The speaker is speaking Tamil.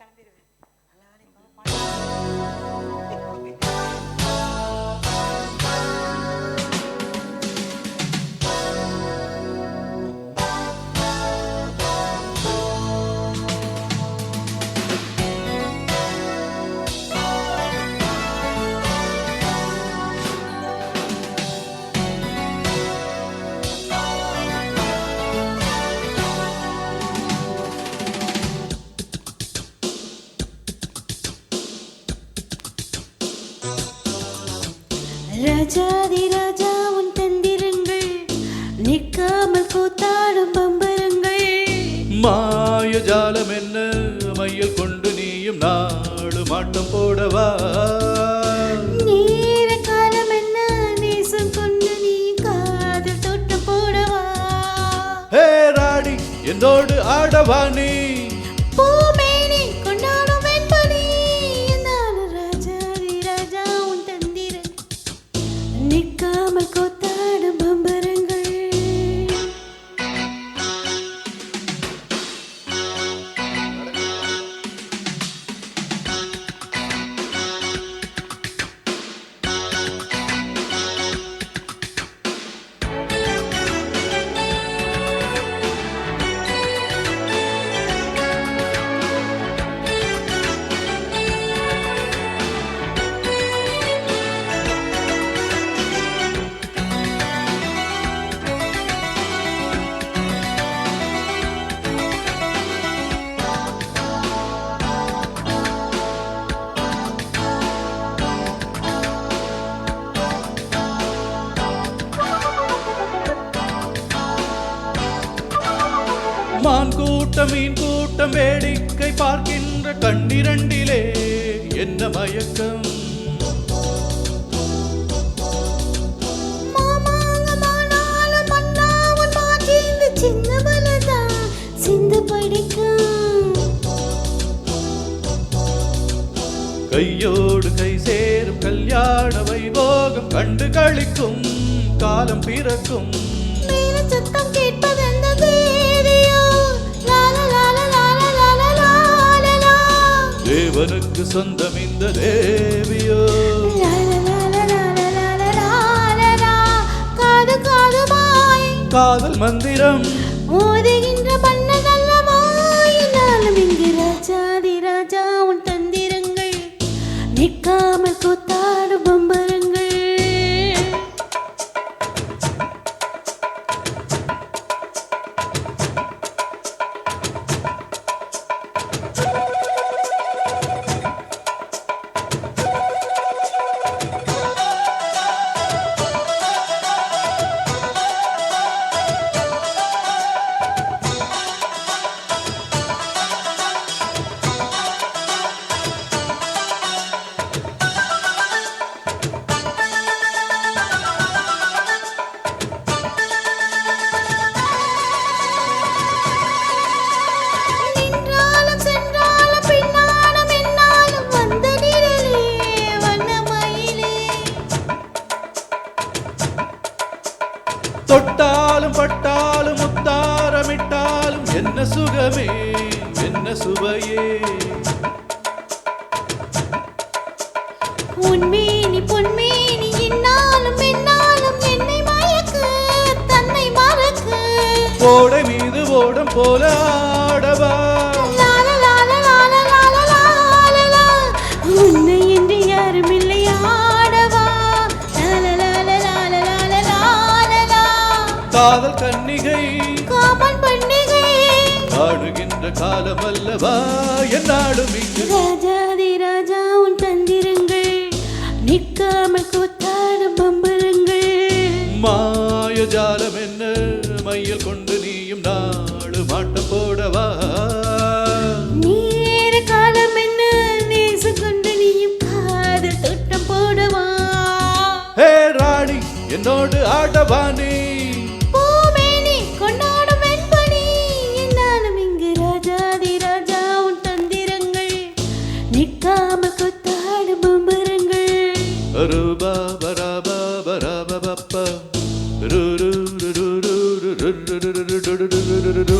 கிளம்பிடுவேன். ராஜாதி ராஜா உன் தந்திரங்கள் நிற்காமல் கூத்தாடும் பம்பரங்கள். மாயஜாலம் என்ன மையல் கொண்டு நீயும் நாடு மாட்டம் போடவா. நேர காலம் என்ன நேசம் கொண்டு நீ காதல் தோட்டம் போடவா. ஹே ராடி என்னோடு ஆடவா நீ. பூமேனி கொண்டாடும் வெண்பனி என்னாலும் ராஜாதி ராஜா உன் தந்திரங்கள் நிற்காமல் கூத்தாடும் பம்பரங்கள். மான் கூட்டம் மீன் கூட்டம் வேடிக்கை பார்க்கின்ற கண்ணிரண்டிலே என்ன மயக்கம். மாமாங்கமானாலும் மன்னாவும் மாற்றி இந்த சின்ன மலதான் சிந்து படிக்கும். கையோடு கை சேரும் கல்யாண வைபோகம் கண்டு களிக்கும் காலம் பிறக்கும். மேல சத்தம் கேட்பதென்ன தேவியோ லால லால லால லால லால. தேவனுக்கு சொந்தம் இந்த தேவியோ. லால லால லால லால லால. காது காதுமாய் காதல் மந்திரம் ஓதுகின்ற மன்னன் அல்லமாய். நாளும் இங்கு ராஜாதி ராஜா உன் தந்திரங்கள் நிற்காமல் கூத்தாடும் பம்பரங்கள். நின்றாலும் சென்றாலும் பின்னாலும் என்னாலும் வந்த நிழலே வண்ணமயிலே. தொட்டாலும் பட்டாலும் முத்தாரமிட்டாலும் என்ன சுகமே என்ன சுவையே. உன்மேனி பொன்மேனி என்னாலும் என்னாலும் என்னை மயக்கு தன்னை மறக்கு. ஓடை மீது ஓடம் போல ஆடவா. லால லால லால லால லால லா. உன்னை என்று யாரும் இல்லை ஆடவா. லால லால லால லால லால லா. காதல் கன்னிகை காமன் பண்டிகை ஆடுகின்ற காலம் அல்லவா என்னாடும் இங்கு. ராஜாதி ராஜா உன் தந்திரங்கள் நிற்காமல் கூத்தாடும் பம்பரங்கள். மாயஜாலம் என்ன மையல் கொண்டு நீயும் நாடு மாட்டம் போடவா. நேர காலம் என்ன நேசம் கொண்டு நீயும் காதல் தோட்டம் போடவா. ஹே ராணி என்னோடு ஆடவா நீ. பூமேனி கொண்டாடும் வெண்பனி என்னாலும் இங்கு ராஜாதி ராஜா உன் தந்திரங்கள் நிற்காமல் கூத்தாடும் பம்பரங்கள். அரூபா பராபா பராபா பப்பா ரு ரு ரு ரு ரு ரு ரு ரு ரு ரு ரு ரு ரு ரு ரு.